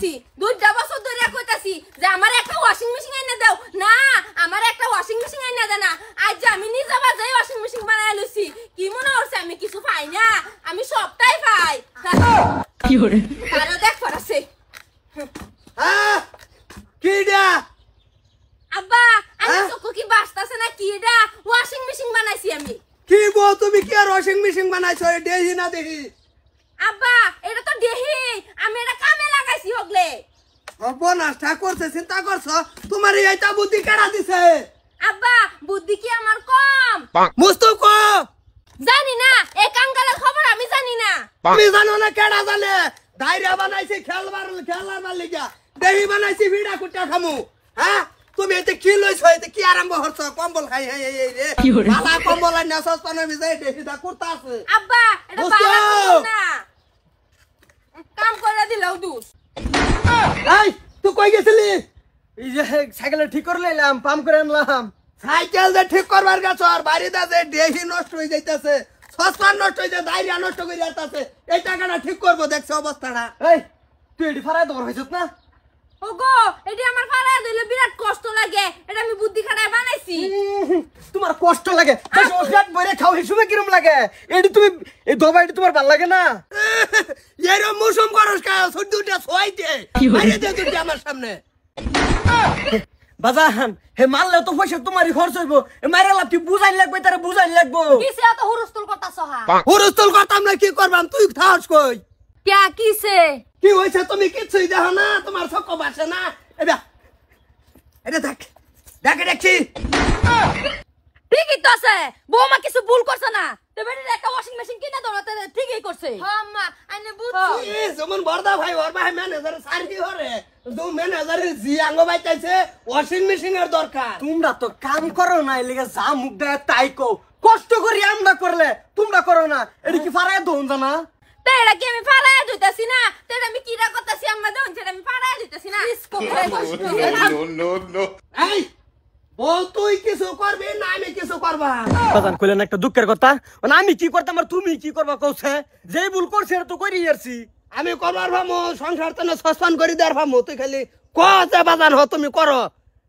কইতাছি 2টা বছর ধরে কইতাছি যে আমার একটা ওয়াশিং মেশিন এনে দাও না আমার একটা ওয়াশিং মেশিন এনে দে না আজ আমি নিজে বাজাই ওয়াশিং মেশিন বানাই লইছি কি মনে হচ্ছে আমি কিছু পাই না আমি সবটাই পাই কি হরে আরে দেখ পড়াছে হ্যাঁ কিডা আব্বা আমি চোখ কি বাসতাছে না কিডা ওয়াশিং মেশিন বানাইছি আমি কি বল তুমি কি আর ওয়াশিং মেশিন বানাইছো দেহি না দেখি আব্বা এটা তো দেহি আমি এটা কামে লাগাইছি হগলে অবনাশটা করছে চিন্তা করছো তোমার এইটা বুদ্ধি কেডা দিছে আব্বা বুদ্ধি কি আমার কম মুস্তুক জানি না এই কাঙ্গালের খবর আমি জানি না তুমি জানো না কেডা জানে ডাইরিয়া বানাইছি খেলবার লিগা দেহি বানাইছি ভিড়া কুটা খামু হ্যাঁ তুমি এতে কি লইছো এতে কি আরম্ভ করছো কম্বল খাই এই রে বালা কম্বল আইনা সস্তানে মিজাই দেহিটা করতে আছে আব্বা এটা বালা না কাম করে দিলাও দুস এই তুই কই গেছিলি এই যে সাইকেল ঠিক করে লইলাম পাম্প করে আনলাম সাইকেল যে ঠিক করবার গেছ আর বাড়িতে যে দেহি নষ্ট হয়ে যাইতাছে সস্তান নষ্ট হয়ে যায় ডাইরিয়া নষ্ট করে যাইতাছে এই টাকাটা ঠিক করবো দেখছো অবস্থাটা এই তুই এটি ফারাই দর হইছত না ওগো এটি আমার ফাড়া দিলে বিরাট কষ্ট লাগে এটা আমি বুদ্ধি খাটায় বানাইছি তোমার কষ্ট লাগে ওষুধ বইরে খাও হিসুবে কিরম লাগে এটি তুমি এই দবাইটি তোমার ভালো লাগে না এরম মৌসুম করস কা দুটা ছয়তে আরে দে দুটা আমার সামনে বাজান হে মারলে তো পয়সা তোমারই খরচ হইব মাইরা লাপটি বুঝাইন লাগবে তারে বুঝাইন লাগবো কিসে এত হুরুস্তুল করতাছ হা হুরুস্তুল করতাম না কি করবাম তুই থাস কই ক্যা কিসে কি হইছে তুমি কিছুই দেখো না তোমার চোখ বাসে না এটা এটা দেখ দেখ দেখি ঠিকই তো আছে বৌমা কিছু ভুল করছে না তবে একটা ওয়াশিং মেশিন কিনে দাও না ঠিকই করছে হ্যাঁ আম্মা আইনে বুঝছি যেমন বড়দা ভাই ওর ভাই ম্যানেজার সার্ভি হরে তো ম্যানেজার জি আঙ্গ বাইতাইছে ওয়াশিং মেশিনের দরকার তোমরা তো কাম করো না এলিগে যা মুখ দেয় তাই কও কষ্ট করি আমরা করলে তোমরা করো না এটি কি ফারাই দোন জানা তেরা কি আমি ফাড়ায় দিতেছি না তেরা আমি কিরা করতেছি আম্মা দেন সেটা আমি ফাড়ায় দিতেছি না নো এই বল তুই কিছু করবি না আমি কিছু করবা বাজান কইলেন একটা দুঃখের কথা মানে আমি কি করতাম আর তুমি কি করবা কওছে যেই ভুল করছে এটা তো করি ইয়ারছি আমি করবার ভামো সংসার তনে সস্তান করে দেওয়ার ভামো তুই খালি কতে বাজান হ তুমি করো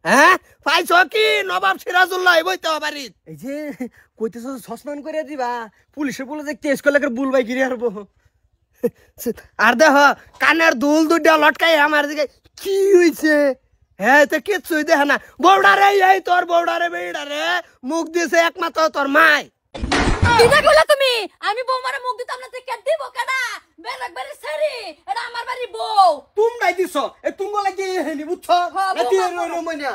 হ্যাঁ পাইছো কি নবাব সিরাজুল্লাহ বইতে বাড়ি এই যে কইতেছ সসমান করে দিবা পুলিশে বলে যে কেস করলে বুল বাই গিরে হারবো আর দেখ কানের দুল দুটা লটকাই আমার দিকে কি হইছে হ্যাঁ তো কিছুই দেখ না বৌড়ারে এই তোর বৌড়ারে বেড়ারে মুখ দিছে একমাত্র তোর মাই কিটা কইলা তুমি আমি বৌমারে মুখ দিতাম না তুই কে দিব কেডা বেলেগ বাড়ি ছাড়ি এটা আমার বাড়ি বউ তোমরাই দিছো এ তুমি লাগি হেনি বুঝছো নাতি রমনিয়া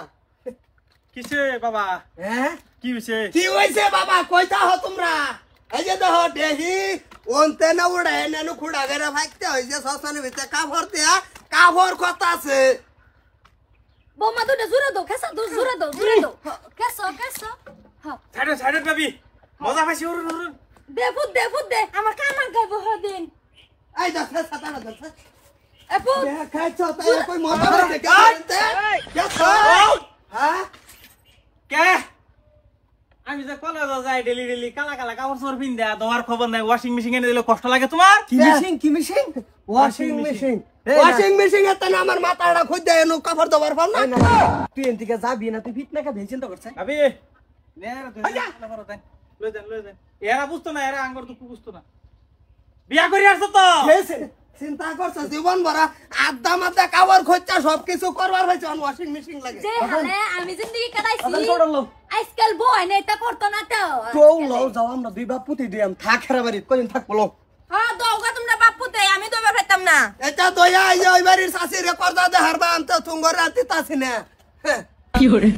কিসে বাবা হ্যাঁ কি হইছে কি হইছে বাবা কইতা হ তোমরা এই যে দেহ দেহি ওনতে না উড়ে নেনু খুড়া গেরে ভাইতে হইছে সসানে ভিতরে কাভর কথা আছে বৌমা দুটো জুরে দাও কেসা জুরে দাও কেসা হ্যাঁ সাইড বাবি মজা পাইছি উরুন দেফুত দে আমার কামান গাইব হদিন এই দেখছ সাতানা দেখছ আপু দেখাইছো তাই কই মজা করে দেখতে হ্যাঁ কে আমি যে কলেজ যাই ডেলি কালা কাপড় চোপড় পিন্দা তোমার খবর নাই ওয়াশিং মেশিন এনে দিলে কষ্ট লাগে তোমার কি মেশিন ওয়াশিং মেশিন এত না আমার মাথাটা খুঁজ দেয় এনো কাপড় দেওয়ার ফল না তুই এদিকে যাবি না তুই ফিট না কা চিন্তা করছ ভাবি নেরা তুই লই দেন এরা বুঝতো না এরা আঙ্গর দুঃখ বুঝতো না বিয়া করি আসছো তো চিন্তা করছ জীবন ভরা আড্ডা মাথা কাপড় খুঁজছা সবকিছু করবার হইছে ওয়াশিং মেশিন লাগে যে হানে আমি জিন্দগি কাটাইছি চড়লো আজকাল বউ এনে এটা করতো না তো চলো যাও আমরা দুই বাপ পুতি দিয়াম থাক হেরা বাড়ি কদিন থাক বলো হ্যাঁ দৌগা তোমরা বাপুতে আমি দৌবা ফেলতাম না এটা দয়া এই যে ওই বাড়ির শাশি রেকর্ড দে হারবা আনতে তুঙ্গর রাতি তাছি না কি হরে